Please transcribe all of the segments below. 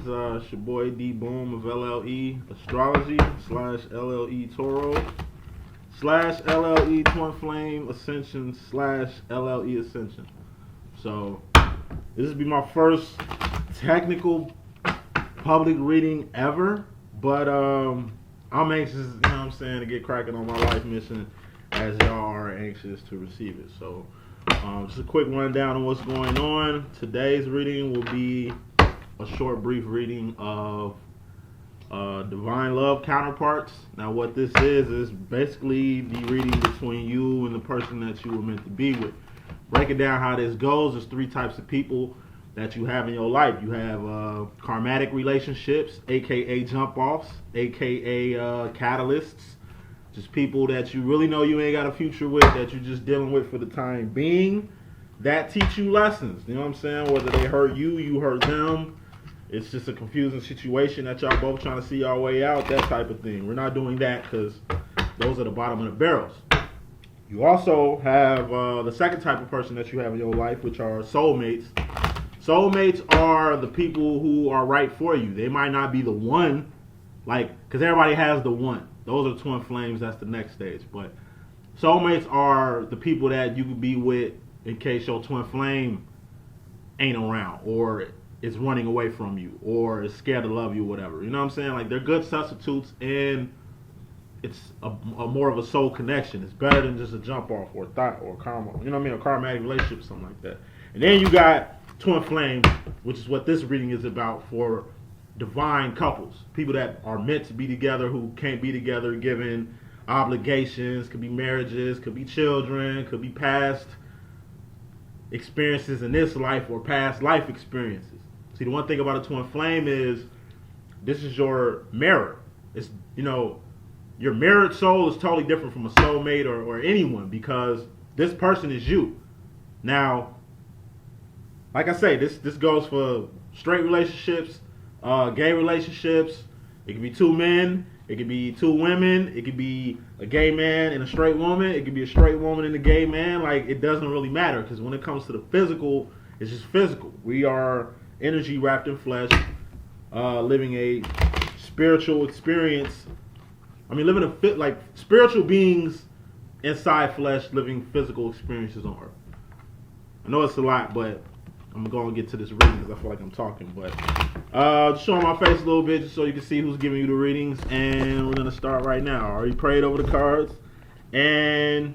It's your boy D.Boom of LLE Astrology / LLE Toro / LLE Twin Flame Ascension / LLE.Ascension. So this will be my first technical public reading ever, but I'm anxious, you know what I'm saying, to get cracking on my life mission as y'all are anxious to receive it. So just a quick rundown of what's going on. Today's reading will be a short, brief reading of divine love counterparts. Now, what this is basically the reading between you and the person that you were meant to be with. Breaking down how this goes, there's 3 types of people that you have in your life. You have karmatic relationships, aka jump-offs, aka catalysts. Just people that you really know you ain't got a future with, that you're just dealing with for the time being, that teach you lessons. You know what I'm saying? Whether they hurt you, you hurt them. It's just a confusing situation that y'all both trying to see y'all way out, that type of thing. We're not doing that because those are the bottom of the barrels. You also have the second type of person that you have in your life, which are soulmates. Soulmates are the people who are right for you. They might not be the one, because everybody has the one. Those are twin flames. That's the next stage. But soulmates are the people that you could be with in case your twin flame ain't around, or is running away from you, or is scared to love you, whatever. You know what I'm saying? Like, they're good substitutes, and it's a more of a soul connection. It's better than just a jump off or thought or karma. You know what I mean? A karmatic relationship, something like that. And then you got twin flame, which is what this reading is about, for divine couples, people that are meant to be together who can't be together given obligations. Could be marriages, could be children, could be past experiences in this life or past life experiences. See, the one thing about a twin flame is this is your mirror. It's, your mirrored soul is totally different from a soulmate or anyone, because this person is you. Now, like I say, this goes for straight relationships, gay relationships. It could be 2 men, it could be 2 women, it could be a gay man and a straight woman, it could be a straight woman and a gay man. Like, it doesn't really matter, because when it comes to the physical, it's just physical. We are energy wrapped in flesh, living a spiritual experience. I mean, living spiritual beings inside flesh, living physical experiences on earth. I know it's a lot, but I'm going to get to this reading because I feel like I'm talking. But just showing my face a little bit just so you can see who's giving you the readings. And we're going to start right now. I already prayed over the cards. And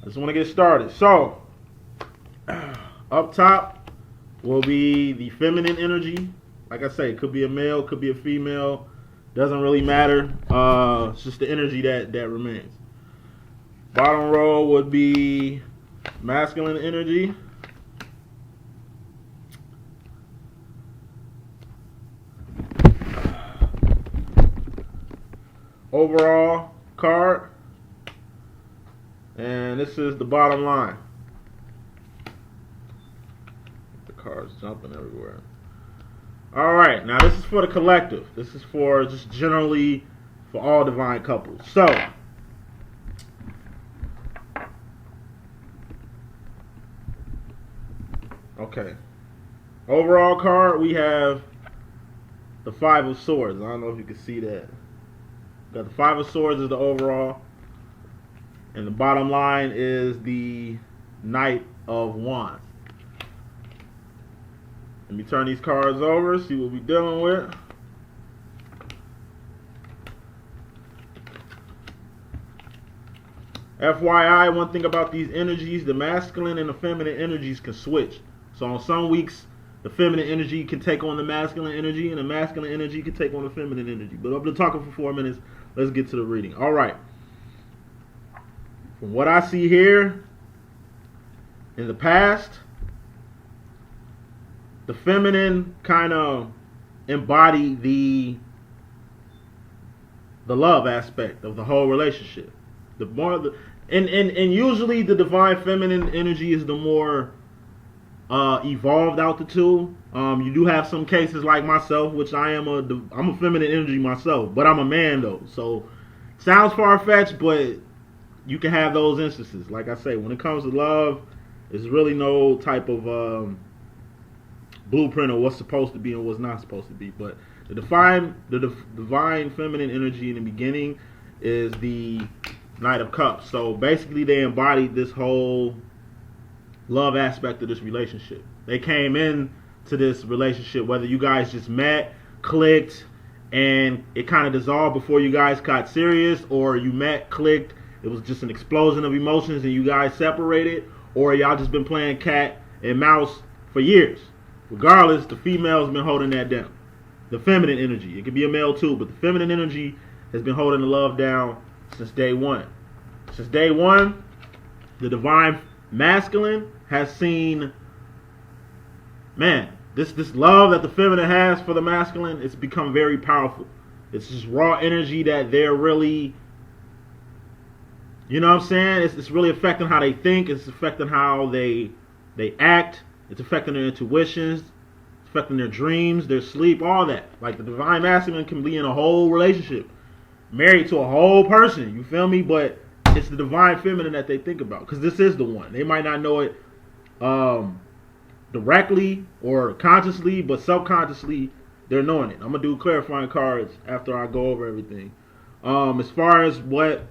I just want to get started. So, up top will be the feminine energy. Like I say, it could be a male, could be a female. Doesn't really matter. It's just the energy that remains. Bottom row would be masculine energy. Overall card, and this is the bottom line. The card's jumping everywhere. All right, now this is for the collective. This is for just generally for all divine couples. So, okay. Overall card, we have the 5 of Swords. I don't know if you can see that. Got the 5 of Swords is the overall, and the bottom line is the Knight of Wands. Let me turn these cards over, see what we're dealing with. FYI, one thing about these energies, the masculine and the feminine energies can switch. So on some weeks, the feminine energy can take on the masculine energy, and the masculine energy can take on the feminine energy. But I've been talking for 4 minutes. Let's get to the reading. All right. From what I see here, in the past, the feminine kind of embody the love aspect of the whole relationship. And usually the divine feminine energy is the more evolved out the 2. You do have some cases like myself, which I'm a feminine energy myself, but I'm a man though. So sounds far-fetched, but you can have those instances. Like I say, when it comes to love, there's really no type of blueprint of what's supposed to be and what's not supposed to be. But the divine feminine energy in the beginning is the Knight of Cups. So basically they embodied this whole love aspect of this relationship. They came in to this relationship, whether you guys just met, clicked, and it kind of dissolved before you guys got serious, or you met, clicked, it was just an explosion of emotions and you guys separated, or y'all just been playing cat and mouse for years. Regardless, the female's been holding that down. The feminine energy. It could be a male too, but the feminine energy has been holding the love down since day one. Since day one, the divine masculine has seen, man, this love that the feminine has for the masculine, it's become very powerful. It's just raw energy that they're really, you know what I'm saying? It's really affecting how they think. It's affecting how they act. It's affecting their intuitions. It's affecting their dreams, their sleep, all that. Like the divine masculine can be in a whole relationship, married to a whole person. You feel me? But it's the divine feminine that they think about, because this is the one. They might not know it directly or consciously, but subconsciously they're knowing it. I'm gonna do clarifying cards after I go over everything. As far as what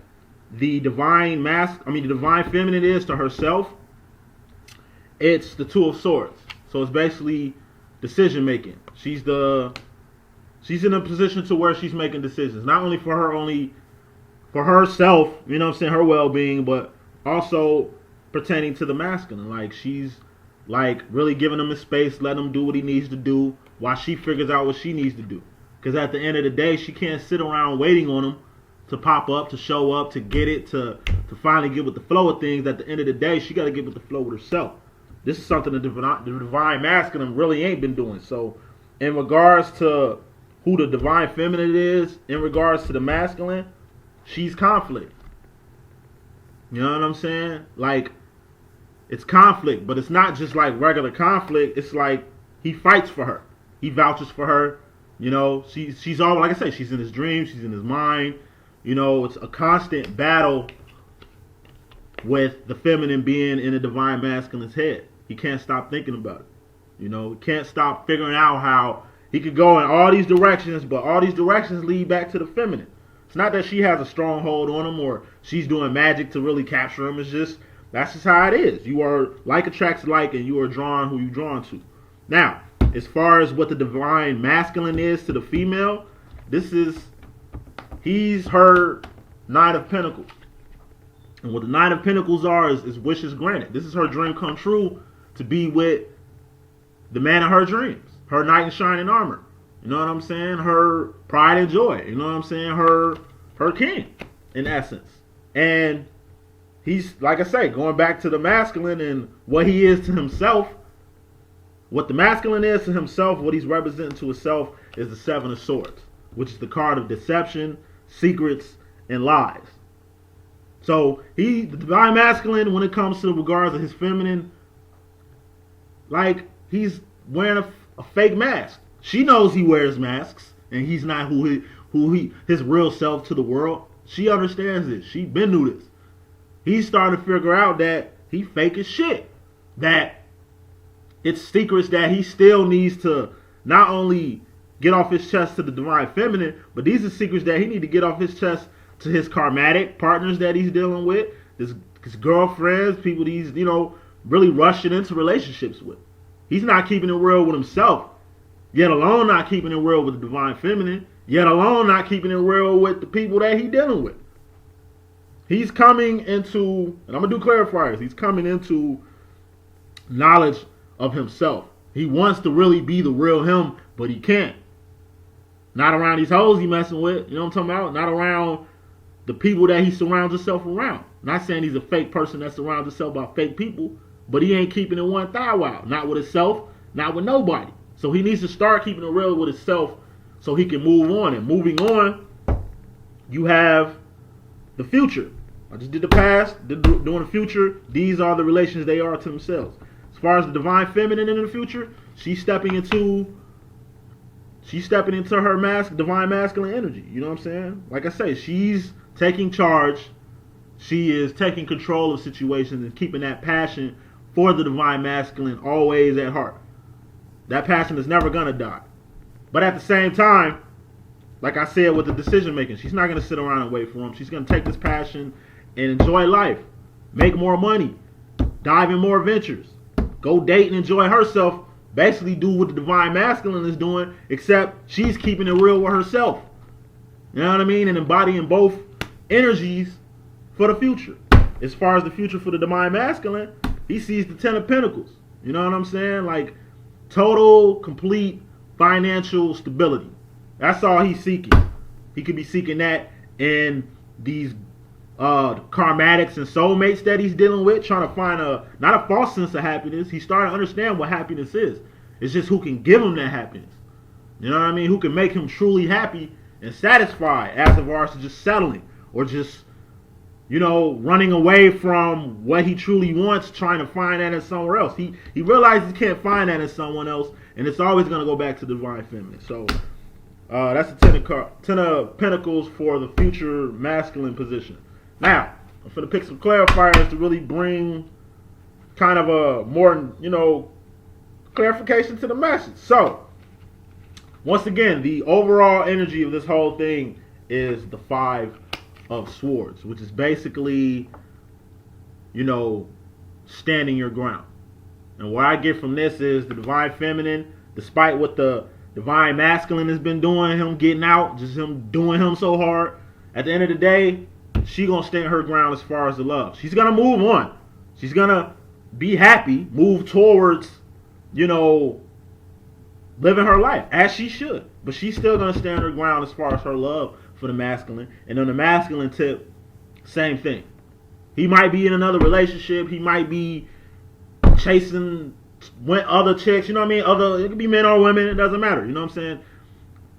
the divine feminine is to herself, it's the Two of Swords. So it's basically decision making. She's in a position to where she's making decisions, not only for herself, you know what I'm saying, her well-being, but also pertaining to the masculine. Like she's like really giving him his space, letting him do what he needs to do while she figures out what she needs to do. Because at the end of the day, she can't sit around waiting on him to pop up, to show up, to get it, to finally get with the flow of things. At the end of the day, she got to get with the flow with herself. This is something the divine masculine really ain't been doing. So in regards to who the divine feminine is, in regards to the masculine, she's conflict. You know what I'm saying? Like, it's conflict, but it's not just like regular conflict. It's like he fights for her. He vouches for her. You know, she's all, like I say, she's in his dreams, she's in his mind. You know, it's a constant battle with the feminine being in the divine masculine's head. He can't stop thinking about it. You know, he can't stop figuring out how he could go in all these directions, but all these directions lead back to the feminine. It's not that she has a strong hold on him or she's doing magic to really capture him. It's just, that's just how it is. You are like attracts like, and you are drawn who you're drawn to. Now, as far as what the divine masculine is to the female, he's her Knight of Pentacles. And what the Knight of Pentacles are is wishes granted. This is her dream come true, to be with the man of her dreams. Her knight in shining armor. You know what I'm saying? Her pride and joy. You know what I'm saying? Her king, in essence. And he's, like I say, going back to the masculine and what he is to himself. What the masculine is to himself, what he's representing to himself, is the Seven of Swords, which is the card of deception, secrets, and lies. So the divine masculine, when it comes to the regards of his feminine, like, he's wearing a fake mask. She knows he wears masks and he's not his real self to the world. She understands this. She been through this. He's starting to figure out that he fake as shit. That it's secrets that he still needs to not only get off his chest to the divine feminine, but these are secrets that he need to get off his chest to his karmatic partners that he's dealing with, his girlfriends, people he's, you know, really rushing into relationships with. He's not keeping it real with himself, yet alone not keeping it real with the divine feminine, yet alone not keeping it real with the people that he's dealing with. He's coming into, and I'm going to do clarifiers, he's coming into knowledge of himself. He wants to really be the real him, but he can't. Not around these hoes he messing with, you know what I'm talking about? Not around the people that he surrounds himself around. Not saying he's a fake person that surrounds himself by fake people, but he ain't keeping it one thigh wild. Not with himself, not with nobody. So he needs to start keeping it real with himself so he can move on. And moving on, you have the future. I just did the past, doing the future. These are the relations they are to themselves. As far as the divine feminine in the future, she's stepping into her divine masculine energy. You know what I'm saying? Like I say, she's taking charge. She is taking control of situations and keeping that passion for the divine masculine always at heart. That passion is never going to die. But at the same time, like I said with the decision making, she's not going to sit around and wait for him. She's going to take this passion and enjoy life, make more money, dive in more ventures, go date and enjoy herself, basically do what the divine masculine is doing, except she's keeping it real with herself. You know what I mean? And embodying both energies for the future. As far as the future for the divine masculine, he sees the 10 of Pentacles. You know what I'm saying? Like total, complete financial stability. That's all he's seeking. He could be seeking that in these karmatics and soulmates that he's dealing with, trying to find not a false sense of happiness. He's starting to understand what happiness is. It's just who can give him that happiness. You know what I mean? Who can make him truly happy and satisfied, as opposed to just settling or just, you know, running away from what he truly wants, trying to find that in somewhere else. He realizes he can't find that in someone else, and it's always going to go back to the divine feminine. So that's the 10 of Pentacles for the future masculine position. Now, I'm going to pick some clarifiers to really bring kind of a more, you know, clarification to the message. So, once again, the overall energy of this whole thing is the 5 of Swords, which is basically, you know, standing your ground. And what I get from this is the divine feminine, despite what the divine masculine has been doing, him getting out, just him doing him so hard, at the end of the day, she gonna stand her ground as far as the love. She's gonna move on. She's gonna be happy, move towards, you know, living her life as she should. But she's still gonna stand her ground as far as her love for the masculine. And on the masculine tip, same thing. He might be in another relationship. He might be chasing other chicks. You know what I mean? It could be men or women. It doesn't matter. You know what I'm saying?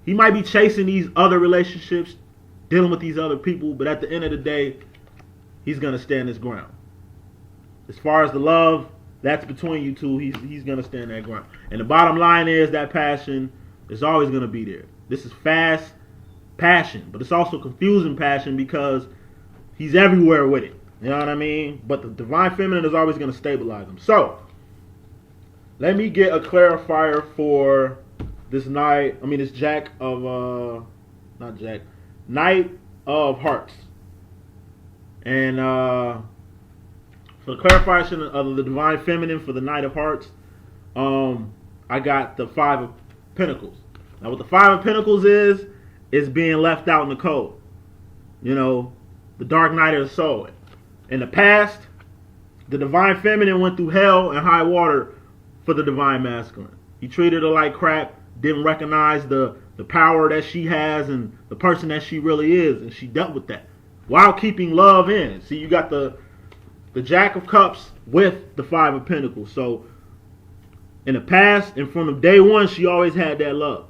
He might be chasing these other relationships, dealing with these other people. But at the end of the day, he's gonna stand his ground. As far as the love, that's between you two. He's gonna stand that ground. And the bottom line is that passion is always gonna be there. This is fast passion, but it's also confusing passion because he's everywhere with it. You know what I mean? But the divine feminine is always gonna stabilize him. So let me get a clarifier for this this Jack of Knight of Hearts. And for the clarification of the divine feminine for the Knight of Hearts, I got the 5 of Pentacles. Now what the 5 of Pentacles is being left out in the cold. You know, the dark night of the soul. In the past, the divine feminine went through hell and high water for the divine masculine. He treated her like crap, didn't recognize the power that she has and the person that she really is, and she dealt with that while keeping love in. See, you got the Jack of Cups with the 5 of Pentacles. So in the past and from the day one, she always had that love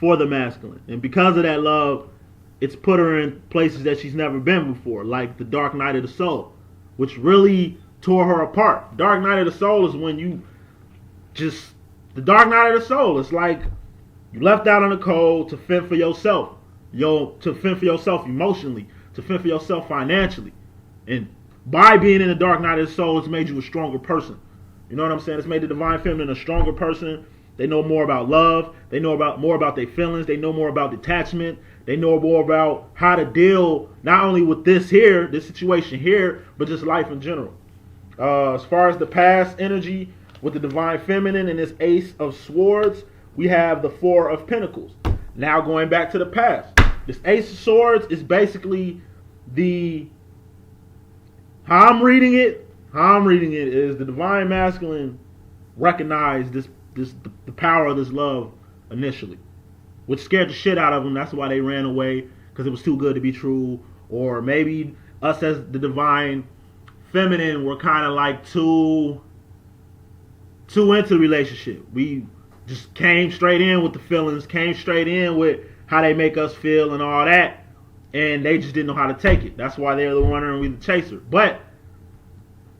for the masculine. And because of that love, it's put her in places that she's never been before, like the dark night of the soul, which really tore her apart. Dark night of the soul is when the dark night of the soul. It's like you left out on the cold to fend for yourself, to fend for yourself emotionally, to fend for yourself financially. And by being in the dark night of the soul, it's made you a stronger person. You know what I'm saying? It's made the divine feminine a stronger person. They know more about love. They know more about their feelings. They know more about detachment. They know more about how to deal not only with this situation here, but just life in general. As far as the past energy with the divine feminine and this Ace of Swords, we have the 4 of Pentacles. Now going back to the past. This Ace of Swords is basically how I'm reading it is the divine masculine recognized the power of this love initially, which scared the shit out of them. That's why they ran away, because it was too good to be true. Or maybe us as the divine feminine were kind of like too into the relationship. We just came straight in with the feelings, came straight in with how they make us feel and all that, and they just didn't know how to take it. That's why they're the runner and we the chaser. But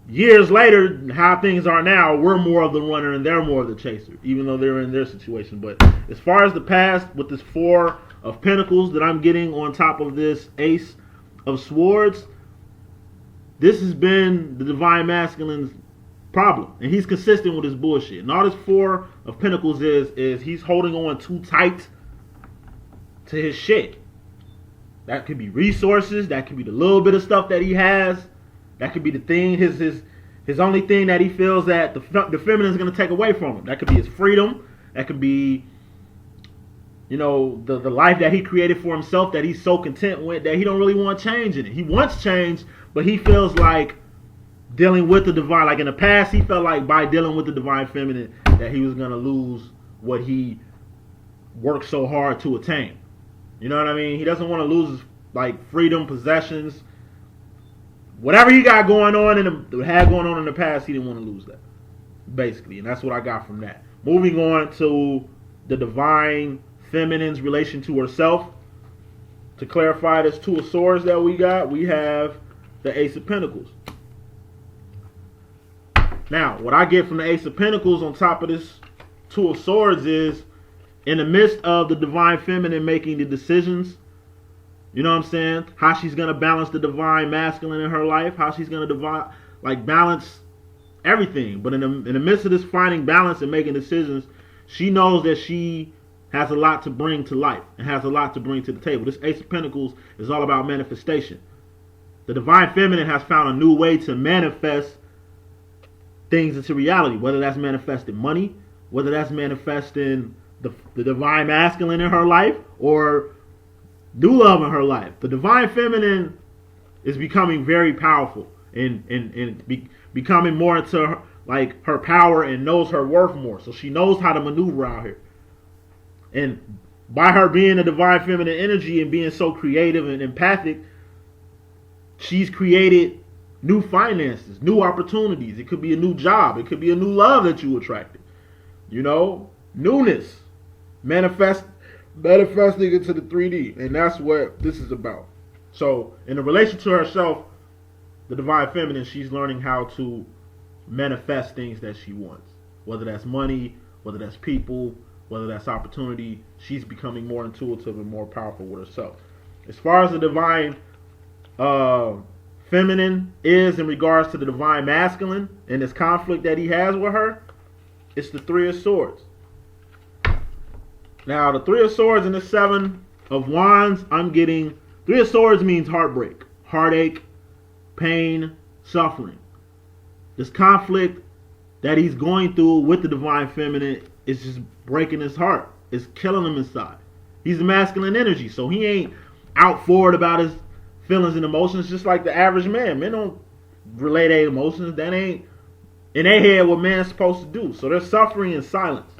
years later, how things are now, we're more of the runner and they're more of the chaser, even though they're in their situation. But as far as the past, with this 4 of Pentacles that I'm getting on top of this Ace of Swords, this has been the divine masculine's problem. And he's consistent with his bullshit. And all this Four of Pentacles is he's holding on too tight to his shit. That could be resources. That could be the little bit of stuff that he has. That could be the thing, his only thing that he feels that the feminine is going to take away from him. That could be his freedom. That could be, you know, the life that he created for himself that he's so content with that he don't really want change in it. He wants change, but he feels like dealing with the divine, like in the past, he felt like by dealing with the divine feminine that he was going to lose what he worked so hard to attain. You know what I mean? He doesn't want to lose like freedom, possessions, whatever he got going on had going on in the past. He didn't want to lose that, basically, and that's what I got from that. Moving on to the divine feminine's relation to herself. To clarify this Two of Swords that we got, we have the Ace of Pentacles. Now, what I get from the Ace of Pentacles on top of this Two of Swords is, in the midst of the divine feminine making the decisions, you know what I'm saying, how she's going to balance the divine masculine in her life, how she's going to balance everything. But in the midst of this finding balance and making decisions, she knows that she has a lot to bring to life and has a lot to bring to the table. This Ace of Pentacles is all about manifestation. The divine feminine has found a new way to manifest things into reality, whether that's manifesting money, whether that's manifesting the divine masculine in her life, or new love in her life. The divine feminine is becoming very powerful and becoming more into her power and knows her worth more. So she knows how to maneuver out here. And by her being a divine feminine energy and being so creative and empathic, she's created new finances, new opportunities. It could be a new job. It could be a new love that you attracted. You know, newness. Manifesting into the 3D. And that's what this is about. So, in relation to herself, the divine feminine, she's learning how to manifest things that she wants. Whether that's money, whether that's people, whether that's opportunity. She's becoming more intuitive and more powerful with herself. As far as the divine feminine is in regards to the divine masculine and this conflict that he has with her, it's the Three of Swords. Now, the Three of Swords and the Seven of Wands, I'm getting... Three of Swords means heartbreak, heartache, pain, suffering. This conflict that he's going through with the divine feminine is just breaking his heart. It's killing him inside. He's a masculine energy, so he ain't out forward about his feelings and emotions just like the average man. Men don't relay their emotions. That ain't in their head what man's supposed to do. So they're suffering in silence.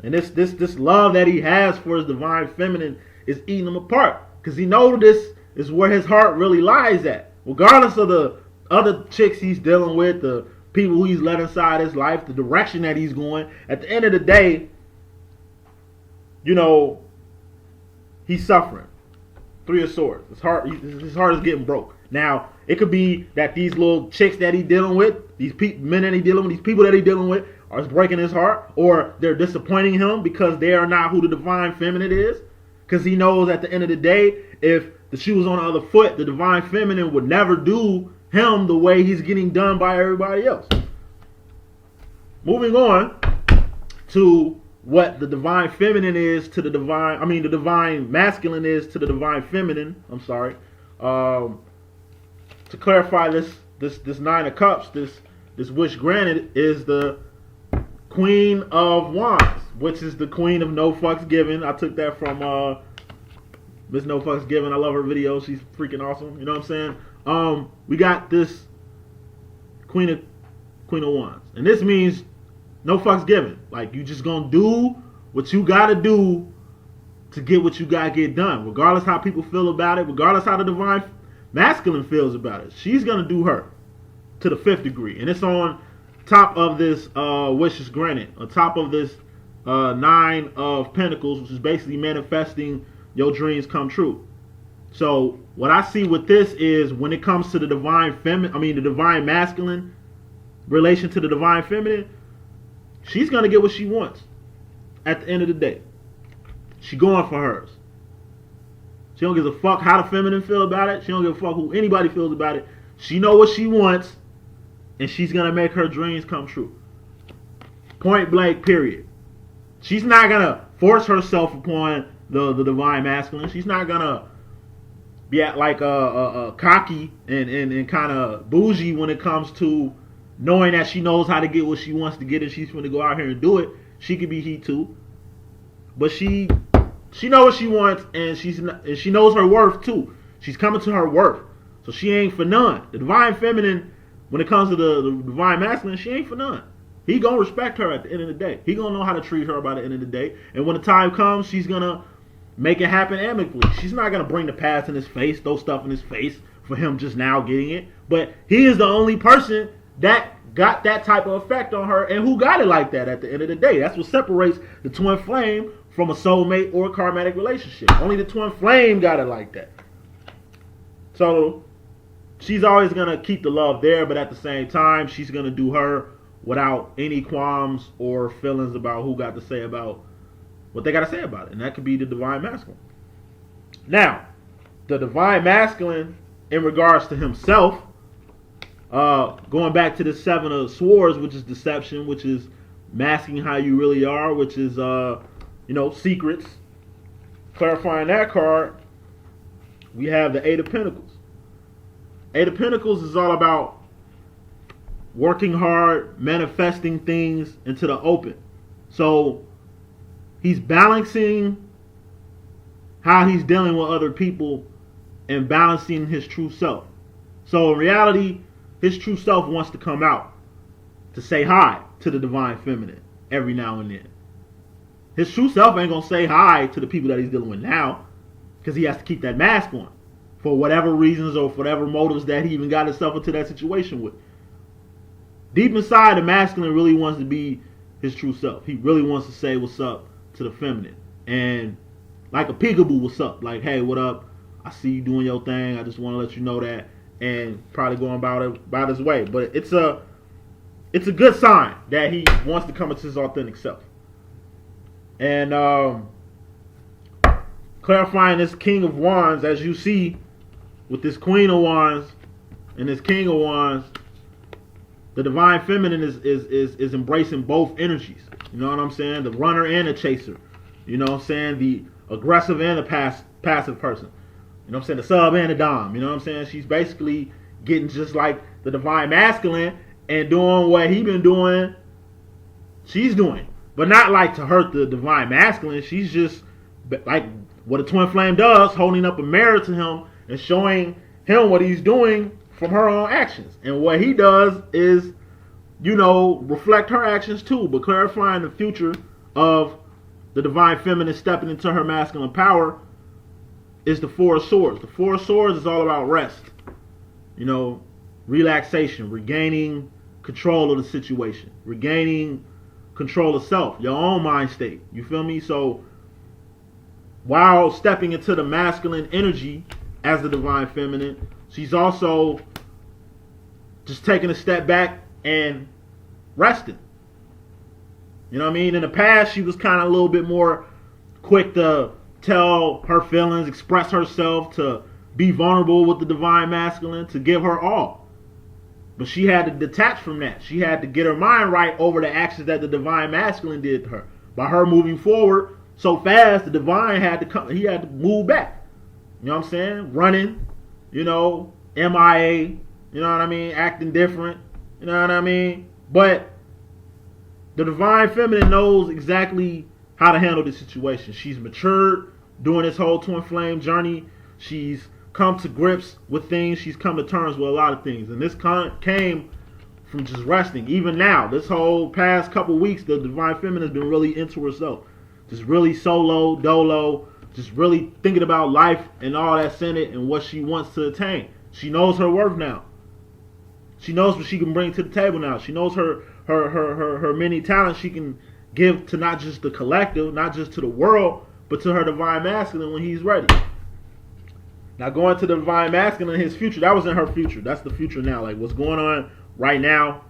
And this love that he has for his divine feminine is eating him apart. Because he knows this is where his heart really lies at. Regardless of the other chicks he's dealing with, the people who he's let inside his life, the direction that he's going, at the end of the day, you know, he's suffering. Three of Swords. His heart is getting broke. Now, it could be that these little chicks that he's dealing with, these men that he's dealing with, these people that he's dealing with, are breaking his heart, or they're disappointing him because they are not who the divine feminine is. Because he knows at the end of the day, if the shoe was on the other foot, the divine feminine would never do him the way he's getting done by everybody else. Moving on to what the divine feminine is to the divine masculine is to the divine feminine. I'm sorry. To clarify this Nine of Cups, this wish granted is the Queen of Wands, which is the Queen of No Fucks Given. I took that from Miss No Fucks Given. I love her video. She's freaking awesome. You know what I'm saying? We got this Queen of Wands, and this means no fucks given. Like, you just gonna do what you gotta do to get what you gotta get done, regardless how people feel about it, regardless how the divine masculine feels about it. She's gonna do her to the 5th degree, and it's on top of this wishes granted, on top of this Nine of Pentacles, which is basically manifesting your dreams come true. So what I see with this is, when it comes to the divine the divine masculine relation to the divine feminine, she's gonna get what she wants at the end of the day. She going for hers. She don't give a fuck how the feminine feel about it. She don't give a fuck who anybody feels about it. She know what she wants, and she's gonna make her dreams come true. Point blank, period. She's not gonna force herself upon the divine masculine. She's not gonna be like cocky and kind of bougie when it comes to knowing that she knows how to get what she wants to get, and she's going to go out here and do it. She could be he too, but she knows what she wants, and she knows her worth too. She's coming to her worth, so she ain't for none. The divine feminine, when it comes to the divine masculine, she ain't for none. He gonna respect her at the end of the day. He gonna know how to treat her by the end of the day, and when the time comes, she's gonna make it happen amicably. She's not gonna bring the past in his face, throw stuff in his face for him just now getting it. But he is the only person that got that type of effect on her, and who got it like that at the end of the day. That's what separates the twin flame from a soulmate or a karmatic relationship. Only the twin flame got it like that. So she's always gonna keep the love there, but at the same time, she's gonna do her without any qualms or feelings about who got to say about what they got to say about it. And that could be the divine masculine. Now, the divine masculine, in regards to himself, going back to the Seven of Swords, which is deception, which is masking how you really are, which is, secrets. Clarifying that card, we have the Eight of Pentacles. Eight of Pentacles is all about working hard, manifesting things into the open. So he's balancing how he's dealing with other people and balancing his true self. So in reality, his true self wants to come out to say hi to the divine feminine every now and then. His true self ain't going to say hi to the people that he's dealing with now, because he has to keep that mask on for whatever reasons or for whatever motives that he even got himself into that situation with. Deep inside, the masculine really wants to be his true self. He really wants to say what's up to the feminine. And like a peekaboo, what's up? Like, hey, what up? I see you doing your thing. I just want to let you know that. And probably going about his way. But it's a good sign that he wants to come into his authentic self. And clarifying this King of Wands, as you see with this Queen of Wands and this King of Wands, the divine feminine is embracing both energies. You know what I'm saying? The runner and the chaser. You know what I'm saying? The aggressive and the passive person. You know what I'm saying? The sub and the dom. You know what I'm saying? She's basically getting just like the divine masculine and doing what he been doing, she's doing. But not like to hurt the divine masculine. She's just like what a twin flame does, holding up a mirror to him and showing him what he's doing from her own actions. And what he does is, reflect her actions too, but clarifying the future of the divine feminine stepping into her masculine power is the Four of Swords. The Four of Swords is all about rest, relaxation, regaining control of the situation, regaining control of self, your own mind state. You feel me? So while stepping into the masculine energy as the divine feminine, she's also just taking a step back and resting. You know what I mean? In the past, she was kind of a little bit more quick to tell her feelings, express herself, to be vulnerable with the divine masculine, to give her all. But she had to detach from that. She had to get her mind right over the actions that the divine masculine did to her. By her moving forward so fast, the divine had to come. He had to move back. You know what I'm saying? Running, MIA, you know what I mean? Acting different, you know what I mean? But the divine feminine knows exactly how to handle the situation. She's matured during this whole twin flame journey. She's come to grips with things. She's come to terms with a lot of things. And this came from just resting. Even now, this whole past couple weeks, the divine feminine has been really into herself. Just really solo, dolo, just really thinking about life and all that's in it and what she wants to attain. She knows her worth now. She knows what she can bring to the table now. She knows her many talents she can give to not just the collective, not just to the world, but to her divine masculine when he's ready. Now going to the divine masculine, his future, that was in her future. That's the future now. Like what's going on right now,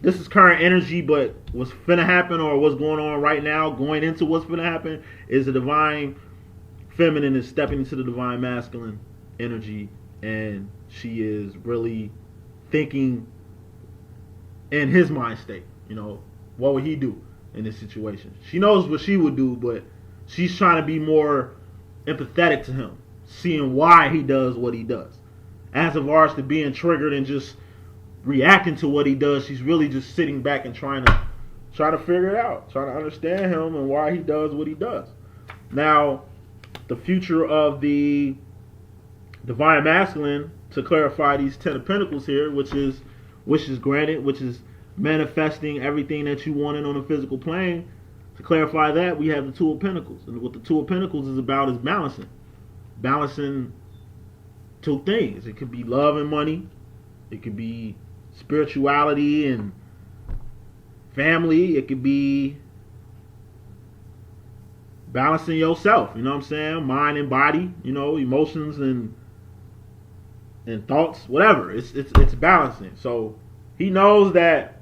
this is current energy, but what's finna happen or what's going on right now, going into what's finna happen, is the divine feminine is stepping into the divine masculine energy, and she is really thinking in his mind state. What would he do in this situation? She knows what she would do, but she's trying to be more empathetic to him, seeing why he does what he does. As of ours to being triggered and just reacting to what he does, she's really just sitting back and trying to figure it out, trying to understand him and why he does what he does. Now, the future of the Divine Masculine, to clarify these 10 of Pentacles here, which is wishes granted, which is manifesting everything that you wanted on a physical plane. To clarify that, we have the Two of Pentacles. And what the Two of Pentacles is about is balancing. Balancing two things. It could be love and money. It could be spirituality and family. It could be balancing yourself, you know what I'm saying? Mind and body, emotions and thoughts, whatever. It's balancing. So he knows that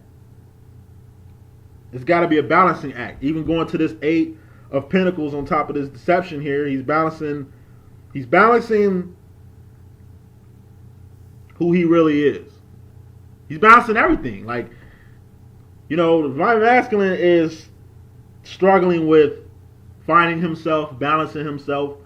it's got to be a balancing act. Even going to this 8 of Pentacles on top of this deception here, he's balancing who he really is. He's balancing everything. Like, the Divine Masculine is struggling with finding himself, balancing himself,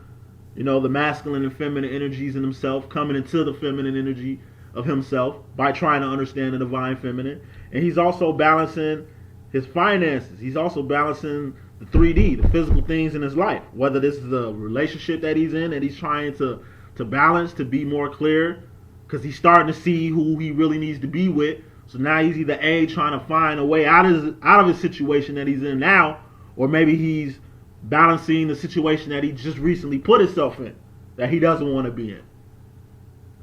the masculine and feminine energies in himself, coming into the feminine energy of himself by trying to understand the divine feminine. And he's also balancing his finances. He's also balancing the 3D, the physical things in his life. Whether this is a relationship that he's in, that he's trying to balance, to be more clear, because he's starting to see who he really needs to be with. So now he's either trying to find a way out of his situation that he's in now, or maybe he's balancing the situation that he just recently put himself in, that he doesn't want to be in.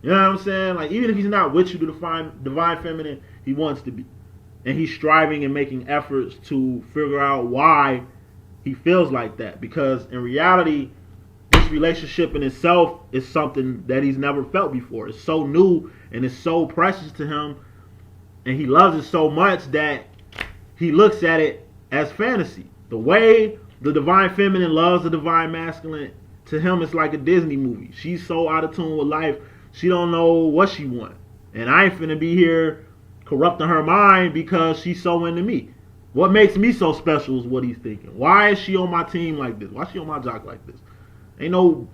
You know what I'm saying? Like, even if he's not with you to define divine feminine, he wants to be. And he's striving and making efforts to figure out why he feels like that. Because in reality, this relationship in itself is something that he's never felt before. It's so new and it's so precious to him. And he loves it so much that he looks at it as fantasy. The way the divine feminine loves the divine masculine, to him it's like a Disney movie. She's so out of tune with life, she don't know what she wants. And I ain't finna be here corrupting her mind because she's so into me. What makes me so special is what he's thinking. Why is she on my team like this? Why is she on my jock like this? Ain't no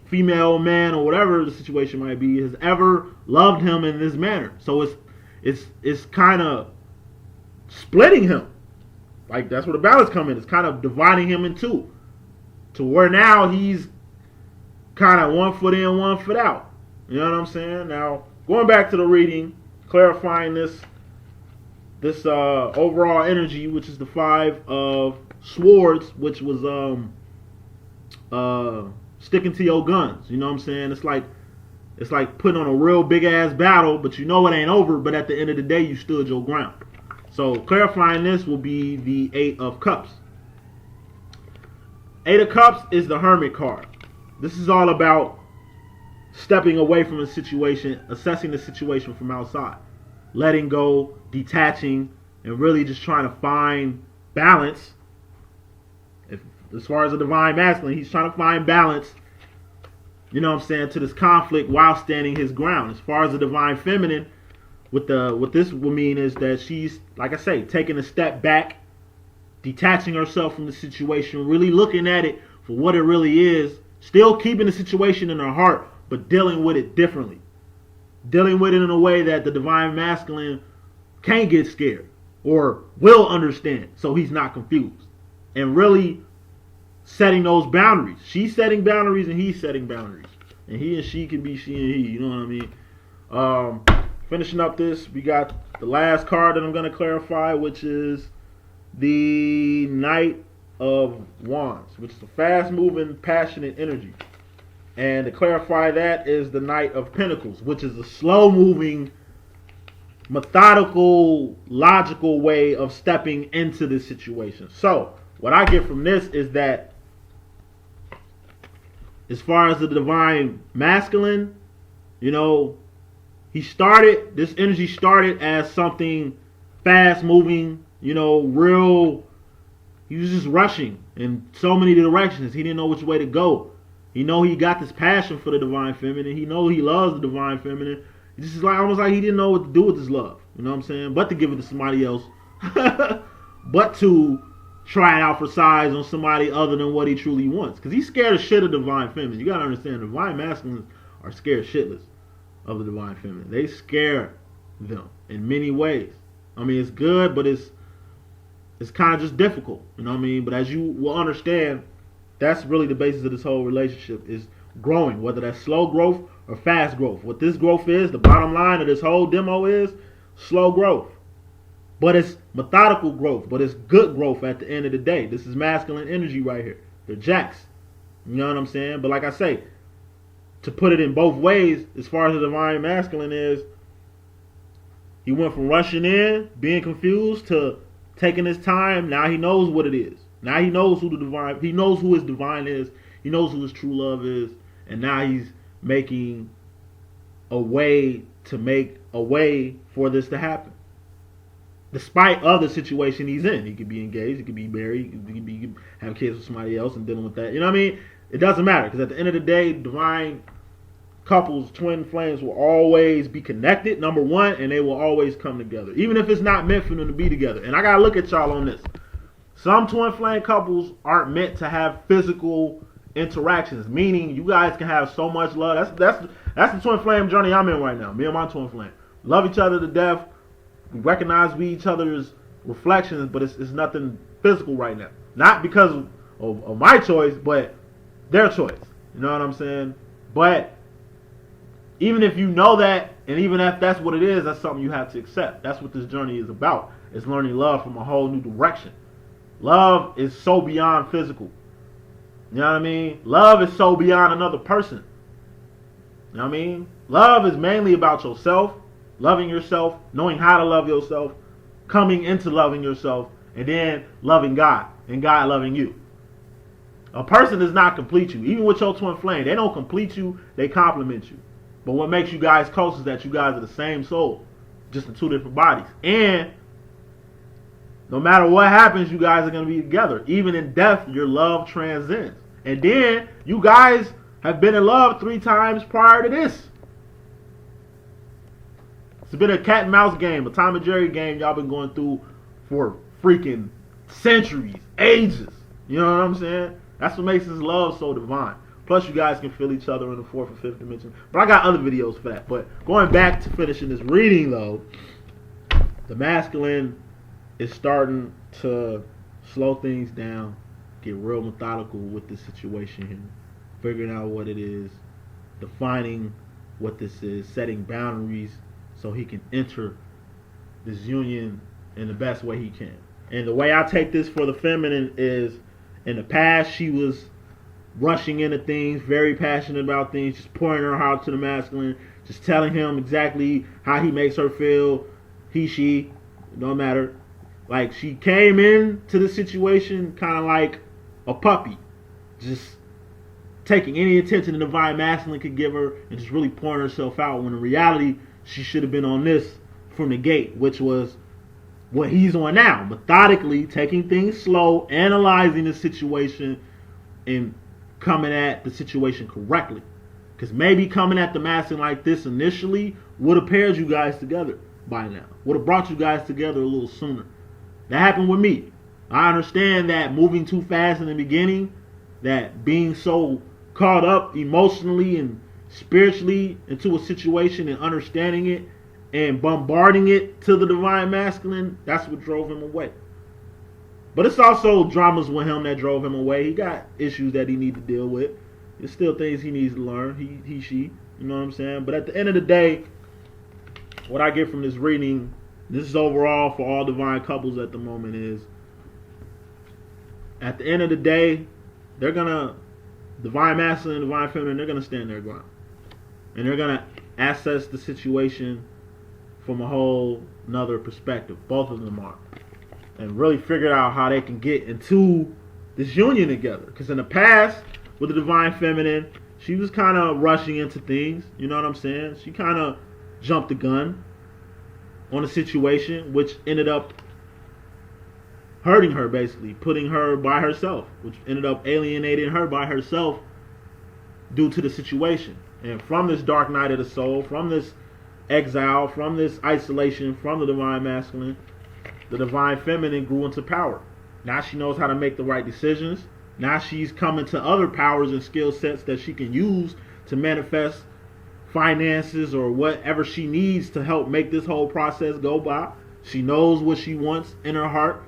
female, man, or whatever the situation might be has ever loved him in this manner. So it's kind of splitting him. Like, that's where the balance comes in. It's kind of dividing him in two, to where now he's kind of 1 foot in, 1 foot out. You know what I'm saying? Now, going back to the reading, clarifying this overall energy, which is the 5 of Swords, which was sticking to your guns. You know what I'm saying? It's like putting on a real big ass battle, but you know it ain't over. But at the end of the day, you stood your ground. So clarifying this will be the 8 of Cups. 8 of Cups is the Hermit card. This is all about stepping away from a situation, assessing the situation from outside, letting go, detaching, and really just trying to find balance. As far as the divine masculine, he's trying to find balance, you know what I'm saying, to this conflict while standing his ground. As far as the divine feminine, what this will mean is that she's, like I say, taking a step back, detaching herself from the situation, really looking at it for what it really is, still keeping the situation in her heart, but dealing with it differently. Dealing with it in a way that the divine masculine can't get scared or will understand, so he's not confused. And really setting those boundaries. She's setting boundaries and he's setting boundaries. And he and she can be she and he, you know what I mean? Finishing up this, we got the last card that I'm going to clarify, which is the Knight of Wands, which is a fast-moving, passionate energy. And to clarify that is the Knight of Pentacles, which is a slow-moving, methodical, logical way of stepping into this situation. So, what I get from this is that as far as the divine masculine, you know, this energy started as something fast moving, you know, real. He was just rushing in so many directions. He didn't know which way to go. He know he got this passion for the divine feminine. He know he loves the divine feminine. It's just like almost like he didn't know what to do with his love. You know what I'm saying? But to give it to somebody else. But to try it out for size on somebody other than what he truly wants. Because he's scared of shit of divine feminine. You gotta understand, divine masculines are scared shitless of the divine feminine. They scare them in many ways. I mean, it's good, but it's kind of just difficult. You know what I mean? But as you will understand, that's really the basis of this whole relationship is growing, whether that's slow growth or fast growth. What this growth is, the bottom line of this whole demo is slow growth. But it's methodical growth, but it's good growth at the end of the day. This is masculine energy right here. They're jacks. You know what I'm saying? But like I say, to put it in both ways, as far as the divine masculine is, he went from rushing in, being confused, to taking his time. Now he knows what it is. Now he knows who his divine is. He knows who his true love is. And now he's making a way for this to happen. Despite of the situation he's in. He could be engaged, he could be married, he could have kids with somebody else and dealing with that. You know what I mean? It doesn't matter, because at the end of the day, divine couples, twin flames will always be connected, number one, and they will always come together. Even if it's not meant for them to be together. And I gotta look at y'all on this. Some twin flame couples aren't meant to have physical interactions, meaning you guys can have so much love. That's the twin flame journey I'm in right now. Me and my twin flame. Love each other to death. We recognize we each other's reflections, but it's nothing physical right now. Not because of my choice, but their choice. You know what I'm saying? But even if you know that, and even if that's what it is, that's something you have to accept. That's what this journey is about. It's learning love from a whole new direction. Love is so beyond physical. You know what I mean? Love is so beyond another person. You know what I mean? Love is mainly about yourself. Loving yourself, knowing how to love yourself, coming into loving yourself, and then loving God, and God loving you. A person does not complete you. Even with your twin flame, they don't complete you, they complement you. But what makes you guys close is that you guys are the same soul, just in two different bodies. And no matter what happens, you guys are going to be together. Even in death, your love transcends. And then, you guys have been in love 3 times prior to this. It's been a cat and mouse game, a Tom and Jerry game y'all been going through for freaking centuries, ages. You know what I'm saying? That's what makes this love so divine. Plus, you guys can feel each other in the 4th or 5th dimension. But I got other videos for that. But going back to finishing this reading, though, the masculine is starting to slow things down, get real methodical with this situation here, figuring out what it is, defining what this is, setting boundaries, so he can enter this union in the best way he can. And the way I take this for the feminine is, in the past, she was rushing into things, very passionate about things, just pouring her heart to the masculine, just telling him exactly how he makes her feel, he, she, no matter. Like, she came into the situation kind of like a puppy, just taking any attention the divine masculine could give her and just really pouring herself out, when in reality, she should have been on this from the gate, which was what he's on now. Methodically taking things slow, analyzing the situation, and coming at the situation correctly. Because maybe coming at the masculine like this initially would have paired you guys together by now. Would have brought you guys together a little sooner. That happened with me. I understand that moving too fast in the beginning, that being so caught up emotionally and spiritually into a situation and understanding it and bombarding it to the divine masculine, that's what drove him away. But it's also dramas with him that drove him away. He got issues that he needs to deal with. There's still things he needs to learn. He, she, you know what I'm saying? But at the end of the day, what I get from this reading, this is overall for all divine couples at the moment, is at the end of the day, they're gonna, divine masculine and divine feminine, they're gonna stand their ground. And they're going to assess the situation from a whole nother perspective. Both of them are. And really figure out how they can get into this union together. Because in the past, with the divine feminine, she was kind of rushing into things. You know what I'm saying? She kind of jumped the gun on a situation, which ended up hurting her, basically. Putting her by herself. Which ended up alienating her by herself due to the situation. And from this dark night of the soul, from this exile, from this isolation from the divine masculine, the divine feminine grew into power. Now she knows how to make the right decisions. Now she's coming to other powers and skill sets that she can use to manifest finances or whatever she needs to help make this whole process go by. She knows what she wants in her heart.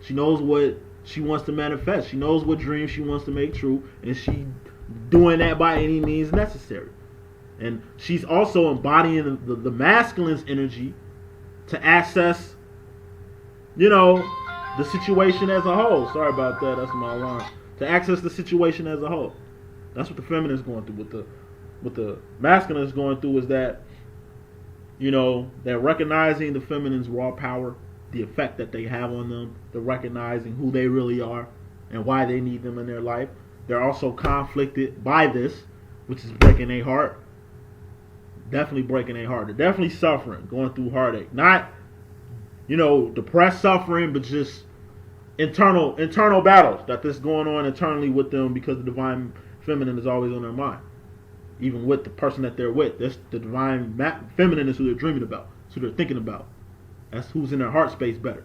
She knows what she wants to manifest. She knows what dreams she wants to make true, and she doing that by any means necessary. And she's also embodying the masculine's energy to access, the situation as a whole. Sorry about that. That's my alarm. To access the situation as a whole. That's what the feminine is going through. What the masculine is going through is that, they're recognizing the feminine's raw power, the effect that they have on them. They're recognizing who they really are and why they need them in their life. They're also conflicted by this, which is breaking their heart. Definitely breaking their heart. They're definitely suffering, going through heartache. Not, depressed suffering, but just internal battles that's going on internally with them, because the divine feminine is always on their mind. Even with the person that they're with. That's the divine feminine is who they're dreaming about. That's who they're thinking about. That's who's in their heart space better.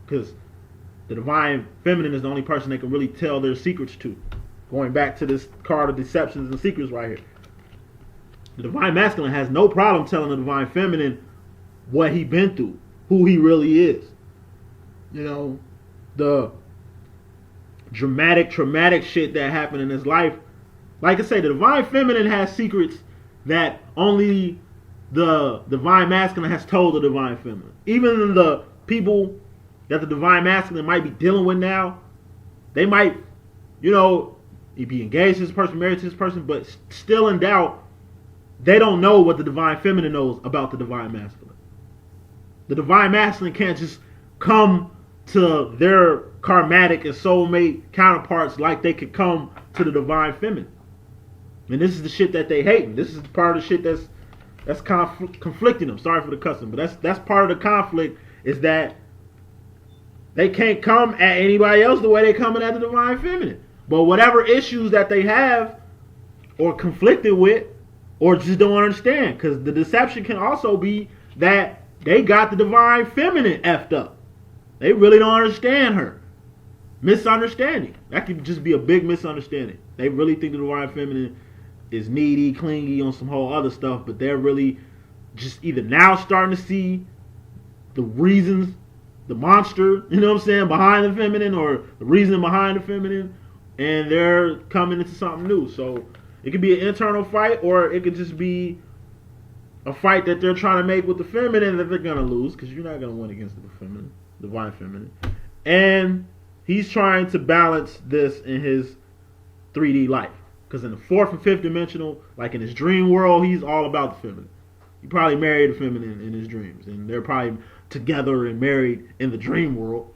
Because the divine feminine is the only person they can really tell their secrets to. Going back to this card of deceptions and secrets right here. The divine masculine has no problem telling the divine feminine what he's been through, who he really is. The dramatic, traumatic shit that happened in his life. Like I say, the divine feminine has secrets that only the divine masculine has told the divine feminine. Even the people that the divine masculine might be dealing with now, they might, be engaged to this person, married to this person, but still in doubt. They don't know what the divine feminine knows about the divine masculine. The divine masculine can't just come to their karmatic and soulmate counterparts like they could come to the divine feminine. And this is the shit that they hate. This is part of the shit that's conflicting them. Sorry for the cussing, but that's part of the conflict, is that they can't come at anybody else the way they coming at the divine feminine. But whatever issues that they have or conflicted with or just don't understand, because the deception can also be that they got the divine feminine effed up. They really don't understand her. Misunderstanding. That could just be a big misunderstanding. They really think the divine feminine is needy, clingy on some whole other stuff, but they're really just either now starting to see the reasons, the monster, behind the feminine, or the reason behind the feminine, and they're coming into something new. So it could be an internal fight, or it could just be a fight that they're trying to make with the feminine that they're going to lose, because you're not going to win against the feminine, divine feminine. And he's trying to balance this in his 3D life. Because in the 4th and 5th dimensional, like in his dream world, he's all about the feminine. He probably married a feminine in his dreams. And they're probably together and married in the dream world.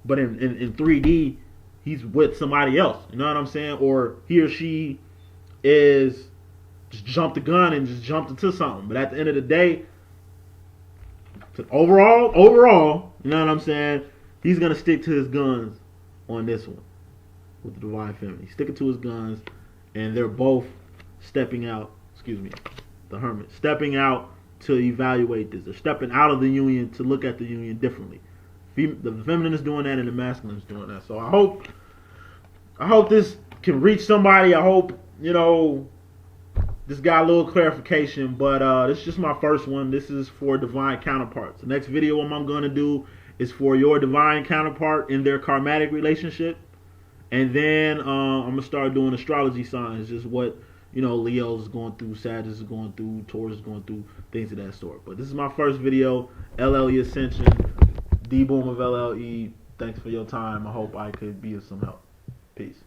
But in 3D, he's with somebody else. You know what I'm saying? Or he or she is just jumped the gun and just jumped into something. But at the end of the day, overall, you know what I'm saying? He's going to stick to his guns on this one with the divine feminine. He's sticking to his guns, and they're both stepping out, the hermit, stepping out to evaluate this. They're stepping out of the union to look at the union differently. The feminine is doing that, and the masculine is doing that. So I hope this can reach somebody. I hope, this got a little clarification, but this is just my first one. This is for divine counterparts. The next video I'm going to do is for your divine counterpart in their karmatic relationship. And then I'm going to start doing astrology signs, just what, Leo is going through, Sagittarius is going through, Taurus is going through, things of that sort. But this is my first video, LLE.Ascension, D.Boom of LLE. Thanks for your time. I hope I could be of some help. Peace.